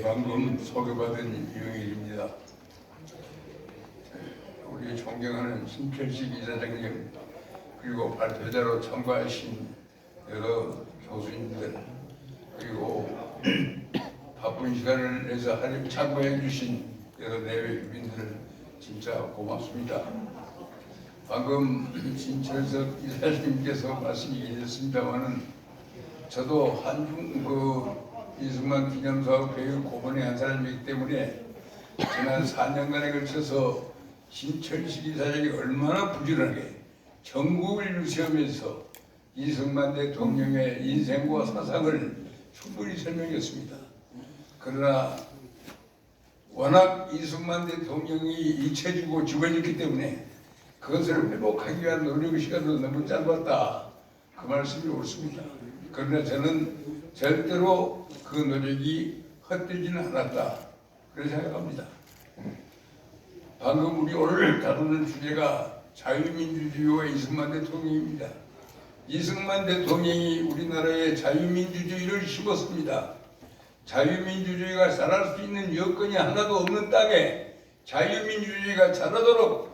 방금 소개받은 이영일입니다. 우리 존경하는 신철식 이사장님, 그리고 발표자로 참가하신 여러 교수님들, 그리고 바쁜 시간을 내서 참가해 주신 여러 내외 주민들 진짜 고맙습니다. 방금 신철석 이사장님께서 말씀이 계셨습니다만은 저도 한중 이승만 기념사업 계획 고문의 한 사람이기 때문에 지난 4년간에 걸쳐서 신철식 이사장이 얼마나 부지런하게 전국을 유세하면서 이승만 대통령의 인생과 사상을 충분히 설명했습니다. 그러나 워낙 이승만 대통령이 잊혀지고 지워졌기 때문에 그것을 회복하기 위한 노력 시간도 너무 짧았다, 그 말씀이 옳습니다. 그러나 저는 절대로 그 노력이 헛되지는 않았다, 그렇게 생각합니다. 방금 우리 오늘 다루는 주제가 자유민주주의와 이승만 대통령입니다. 이승만 대통령이 우리나라의 자유민주주의를 심었습니다. 자유민주주의가 자랄 수 있는 여건이 하나도 없는 땅에 자유민주주의가 자라도록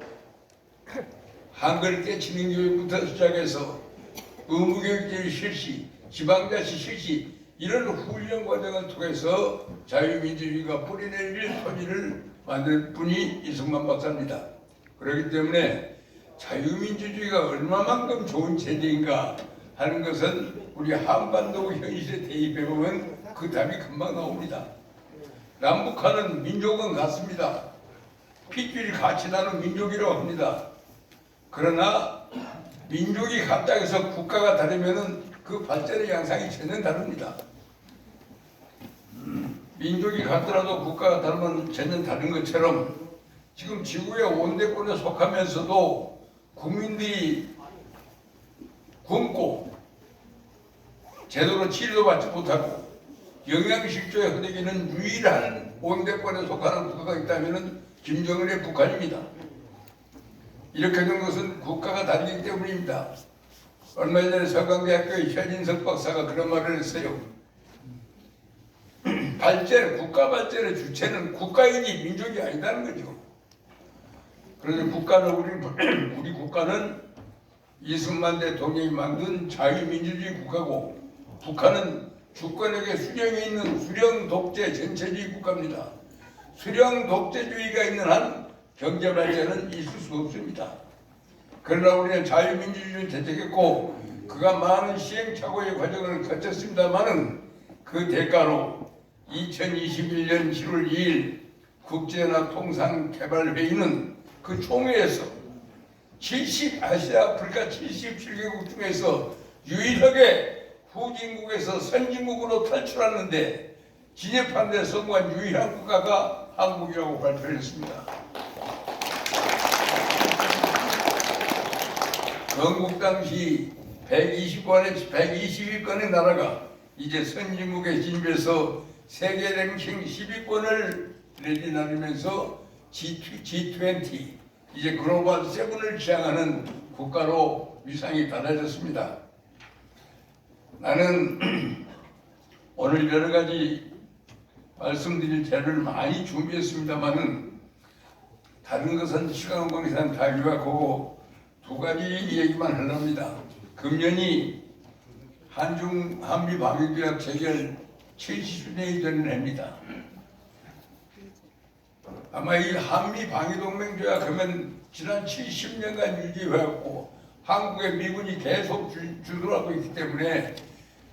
한글 깨치는 교육부터 시작해서 의무교육제의 실시, 지방자치 실시, 이런 훈련 과정을 통해서 자유민주주의가 뿌리내릴 토지를 만들 분이 이승만 박사입니다. 그렇기 때문에 자유민주주의가 얼마만큼 좋은 체제인가 하는 것은 우리 한반도 현실에 대입해보면 그 답이 금방 나옵니다. 남북한은 민족은 같습니다. 핏줄이 같이 나는 민족이라고 합니다. 그러나 민족이 같다 해서 국가가 다르면은 그 발전의 양상이 전혀 다릅니다. 민족이 같더라도 국가가 다르면 전혀 다른 것처럼 지금 지구의 온대권에 속하면서도 국민들이 굶고 제대로 치료도 받지 못하고 영양실조에 허덕이는 유일한 온대권에 속하는 국가가 있다면 김정은의 북한입니다. 이렇게 된 것은 국가가 다르기 때문입니다. 얼마 전에 서강대학교의 현인석 박사가 그런 말을 했어요. 국가 발전의 주체는 국가이지 민족이 아니다는 거죠. 그래서 우리 국가는 이승만 대통령이 만든 자유민주주의 국가고, 북한은 주권에게 수령이 있는 수령 독재 전체주의 국가입니다. 수령 독재주의가 있는 한 경제 발전은 있을 수 없습니다. 그러나 우리는 자유민주주의를 채택했고 그가 많은 시행착오의 과정을 거쳤습니다마는 그 대가로 2021년 7월 2일 국제연합통상개발회의는 그 총회에서 아시아 아프리카 77개국 중에서 유일하게 후진국에서 선진국으로 탈출하는데 진입한 데 성공한 유일한 국가가 한국이라고 발표를 했습니다. 건국 당시 120위권의 나라가 이제 선진국에 진입해서 세계 랭킹 10위권을 내려나르면서 G20, 이제 글로벌 7을 지향하는 국가로 위상이 달라졌습니다. 나는 오늘 여러 가지 말씀드릴 자료를 많이 준비했습니다만은 다른 것은 시간 관계상 다 요약하고 두 가지 얘기만 하려합니다. 금년이 한미 방위조약 체결 70주년이 되는 해입니다. 아마 이 한미 방위동맹조약 하면 지난 70년간 유지해왔고 한국의 미군이 계속 주둔하고 있기 때문에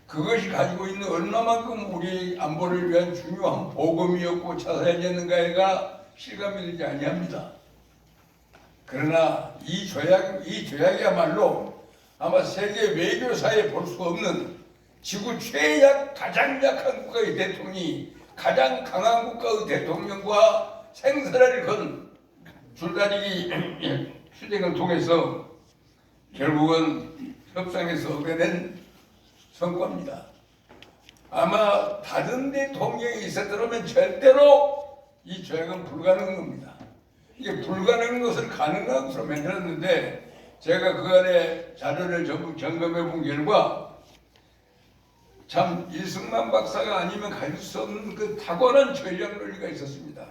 그것이 가지고 있는 얼마만큼 우리 안보를 위한 중요한 보금이었고 자산이었는가가 실감이 되지 아니합니다. 그러나 이 조약이야말로 아마 세계 외교사에 볼 수 없는 지구 가장 약한 국가의 대통령이 가장 강한 국가의 대통령과 생사를 건 줄다리기 휴전을 통해서 결국은 협상에서 얻어낸 성과입니다. 아마 다른 대통령이 있었더라면 절대로 이 조약은 불가능한 겁니다. 이게 불가능한 것을 가능한 것으로 만들었는데 제가 그 안에 자료를 전부 점검해 본 결과 참 이승만 박사가 아니면 가질 수 없는 그 탁월한 전략 논리가 있었습니다.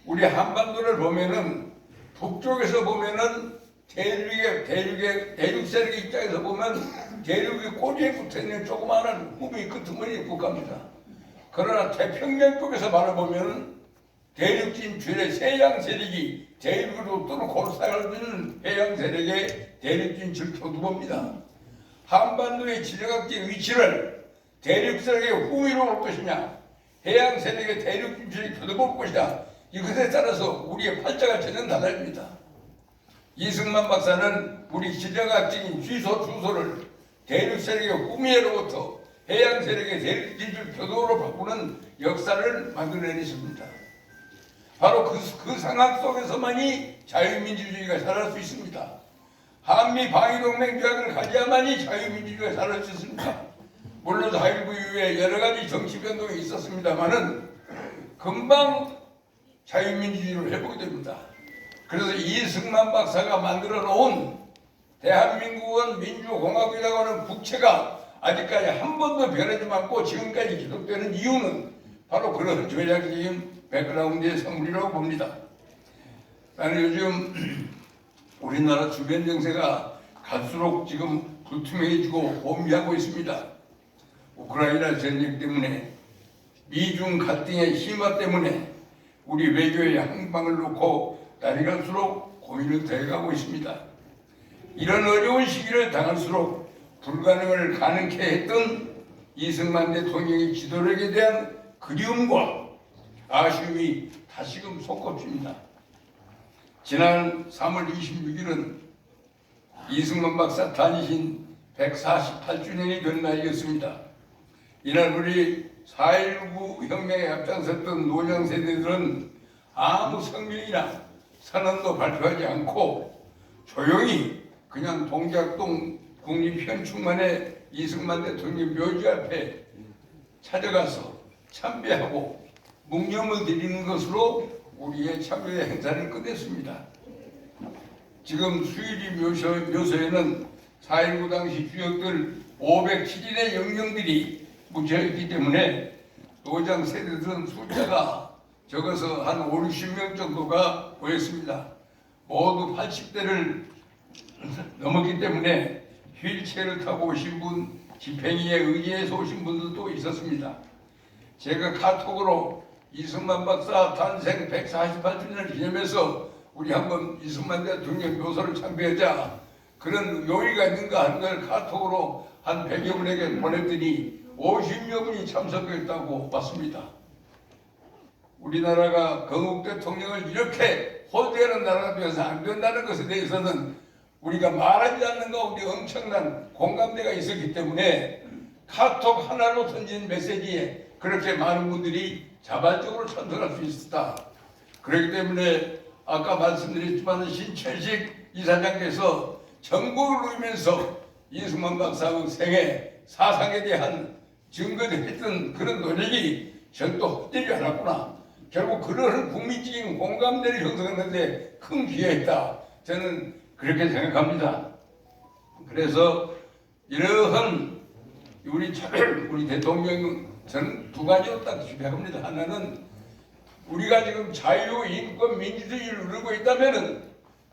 우리 한반도를 보면은 북쪽에서 보면은 대륙 세력 입장에서 보면 대륙의 꼬리에 붙어있는 조그마한 후미 끄트머리 국가입니다. 그러나 태평양 쪽에서 바라보면 대륙진 주의 서양 세력이 대륙으로 뚫고 살아드는 해양 세력의 대륙진 질투두봅니다. 한반도의 지정학적 위치를 대륙 세력의 후미로 올 것이냐, 해양 세력의 대륙진 주의 겨뤄볼 것이냐, 이것에 따라서 우리의 팔자가 전혀 달라집니다. 이승만 박사는 우리 지정학적인 주소를 대륙 세력의 후미로부터 해양 세력의 대륙진주 표도로 바꾸는 역사를 만들어내셨습니다. 바로 그 상황 속에서만이 자유민주주의가 살아날 수 있습니다. 한미 방위동맹 조약을 가져야만이 자유민주주의가 살아날 수 있습니다. 물론 4.19 이후에 여러 가지 정치 변동이 있었습니다만은 금방 자유민주주의를 회복이 됩니다. 그래서 이승만 박사가 만들어 놓은 대한민국은 민주공화국이라고 하는 국채가 아직까지 한 번도 변하지 않고 지금까지 지속되는 이유는 바로 그런 전략적인 백그라운드의 성분이라고 봅니다. 나는 요즘 우리나라 주변 정세가 갈수록 지금 불투명해지고 혼미하고 있습니다. 우크라이나 전쟁 때문에 미중 갈등의 심화 때문에 우리 외교의 항방을 놓고 날이 갈수록 고민을 더해가고 있습니다. 이런 어려운 시기를 당할수록 불가능을 가능케 했던 이승만 대통령의 지도력에 대한 그리움과 아쉬움이 다시금 솟구칩니다. 지난 3월 26일은 이승만 박사 탄신 148주년이 된 날이었습니다. 이날 우리 4.19 혁명에 앞장섰던 노장 세대들은 아무 성명이나 선언도 발표하지 않고 조용히 그냥 동작동 국립현충관에 이승만 대통령 묘지 앞에 찾아가서 참배하고 묵념을 드리는 것으로 우리의 참여의 행사를 끝냈습니다. 지금 수일이 묘소에는 4.19 당시 주역들 507인의 영령들이 묻혀있기 때문에 노장 세대들은 숫자가 적어서 한 5, 60명 정도가 보였습니다. 모두 80대를 넘었기 때문에 휠체어를 타고 오신 분, 집행위에 의해서 오신 분들도 있었습니다. 제가 카톡으로 이승만 박사 탄생 148주년을 기념해서 우리 한번 이승만 대통령 묘소를 참배하자, 그런 요의가 있는가 하는 걸 카톡으로 한 100여 분에게 보냈더니 50여 분이 참석했다고 봤습니다. 우리나라가 건국 대통령을 이렇게 호되는 나라가 되어서 안 된다는 것에 대해서는 우리가 말하지 않는 가운데 엄청난 공감대가 있었기 때문에 카톡 하나로 던진 메시지에 그렇게 많은 분들이 자발적으로 참석할 수 있었다. 그렇기 때문에 아까 말씀드렸지만 신철식 이사장께서 전국을 누리면서 이승만 박사의 생애, 사상에 대한 증거를 했던 그런 노력이 절도 헛되지 않았구나. 결국 그런 국민적인 공감대를 형성하는데 큰 기여했다. 저는 그렇게 생각합니다. 그래서 이러한 우리 대통령 저는 두 가지로 딱 집약합니다. 하나는 우리가 지금 자유, 인권, 민주주의를 누리고 있다면은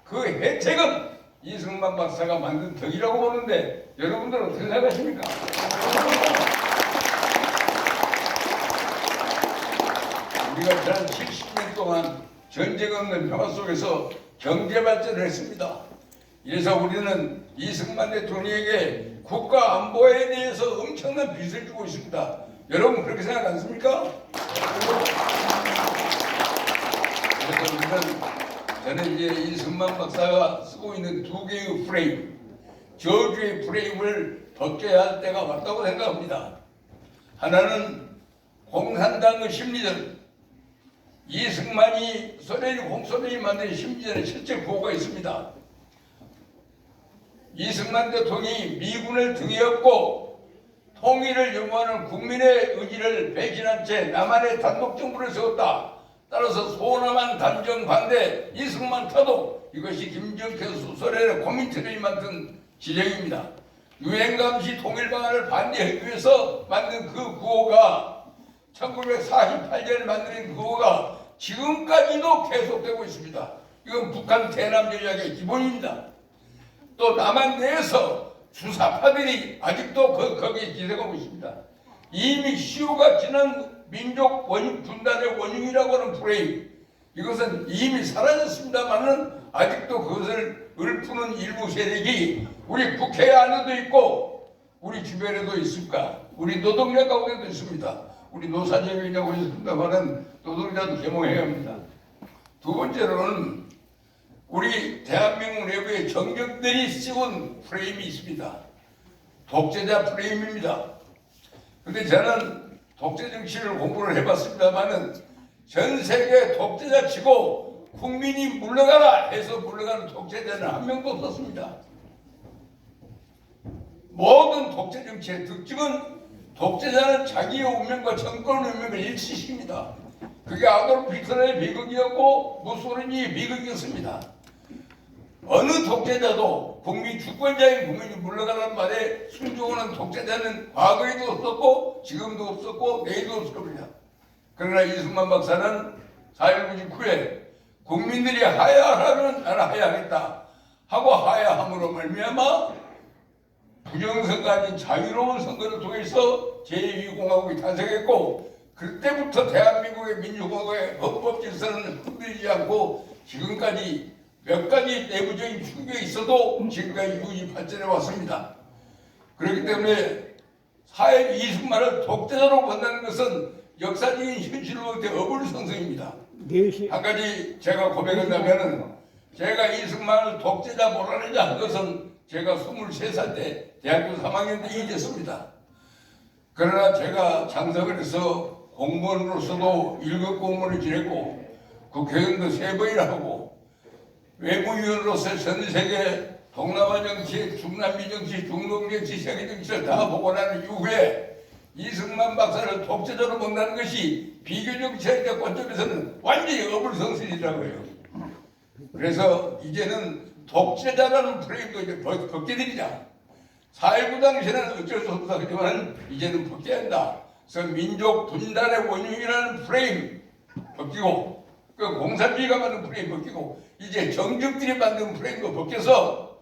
그 혜택은 이승만 박사가 만든 덕이라고 보는데 여러분들은 어떻게 생각하십니까? 우리가 지난 70년 동안 전쟁 없는 평화 속에서 경제 발전을 했습니다. 이래서 우리는 이승만 대통령에게 국가 안보에 대해서 엄청난 빚을 주고 있습니다. 여러분 그렇게 생각 않습니까? 그래서 저는 이제 이승만 박사가 쓰고 있는 두 개의 프레임, 저주의 프레임을 벗겨야 할 때가 왔다고 생각합니다. 하나는 공산당의 심리전, 이승만이 소련이 만든 심리전에 실제 보고가 있습니다. 이승만 대통령이 미군을 등에 업고 통일을 요구하는 국민의 의지를 배신한 채 남한의 단독 정부를 세웠다. 따라서 소남한 단정 반대, 이승만 타도 이것이 김정태 소련의 고민트를 만든 지령입니다. 유행감시 통일 방안을 반대하기 위해서 만든 그 구호가 1948년에 만든 구호가 지금까지도 계속되고 있습니다. 이건 북한 대남 전략의 기본입니다. 또 남한 내에서 주사파들이 아직도 거기에 기대하고 있습니다. 이미 시효가 지난 민족 분단의 원흉이라고 하는 프레임, 이것은 이미 사라졌습니다만은 아직도 그것을 읊푸는 일부 세력이 우리 국회 안에도 있고 우리 주변에도 있습니까? 우리 노동자 가운데도 있습니다. 우리 노사정이라고 있습니다만은 노동자도 계몽해야 합니다. 두 번째로는 우리 대한민국 내부에 정적들이 씌운 프레임이 있습니다. 독재자 프레임입니다. 근데 저는 독재 정치를 공부를 해봤습니다만은 전 세계 독재자 치고 국민이 물러가라 해서 물러가는 독재자는 한 명도 없었습니다. 모든 독재 정치의 특징은 독재자는 자기의 운명과 정권의 운명을 일치시킵니다. 그게 아돌프 히틀러의 비극이었고 무소리니의 비극이었습니다. 어느 독재자도 국민 주권자인 국민이 물러가는 말에 순종하는 독재자는 과거에도 없었고 지금도 없었고 내일도 없을 겁니다. 그러나 이승만 박사는 4.19 직후에 국민들이 하야하라면 나는 하야하겠다 하고 하야함으로 말미암아 부정선거 아닌 자유로운 선거를 통해서 제2공화국이 탄생했고 그때부터 대한민국의 민주공화국의 헌법 질서는 흔들리지 않고 지금까지 몇 가지 내부적인 충격이 있어도 지금까지 유지 발전해 왔습니다. 그렇기 때문에 사회 이승만을 독재자로 본다는 것은 역사적인 현실로부터 어불성성입니다. 한 가지 제가 고백한다면은 제가 이승만을 독재자 몰아내자 한 것은 제가 23살 때 대학교 3학년 때 잊었습니다. 그러나 제가 장석을 해서 공무원으로서도 1급 공무원을 지냈고 국회의원도 3번이나 하고 외무위원으로서 전 세계 동남아 정치, 중남미 정치, 중동 정치, 세계 정치를 다 보고 난 이후에 이승만 박사를 독재자로 본다는 것이 비교 정치의 관점에서는 완전히 어불성설이라고요. 그래서 이제는 독재자라는 프레임도 이제 벗겨드리자. 4.19 당시에는 어쩔 수 없다 하지만 이제는 벗겨야 한다. 그래서 민족 분단의 원흉이라는 프레임 벗기고 그 공산주의가 만든 프레임 벗기고 이제 정적들이 만든 프레임도 벗겨서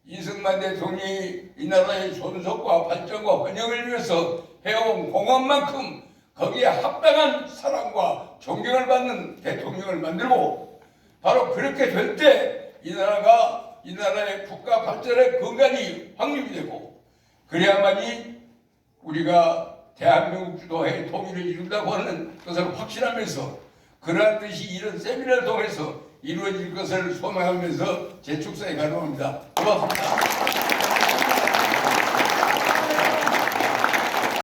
이승만 대통령이 이 나라의 존속과 발전과 번영을 위해서 해온 공헌만큼 거기에 합당한 사랑과 존경을 받는 대통령을 만들고 바로 그렇게 될 때 이 나라의 국가 발전의 근간이 확립이 되고 그래야만이 우리가 대한민국 주도의 통일을 이룬다고 하는 것을 확신하면서 그러한 뜻이 이런 세미나를 통해서 이루어질 것을 소망하면서 제 축사에 가능합니다. 고맙습니다.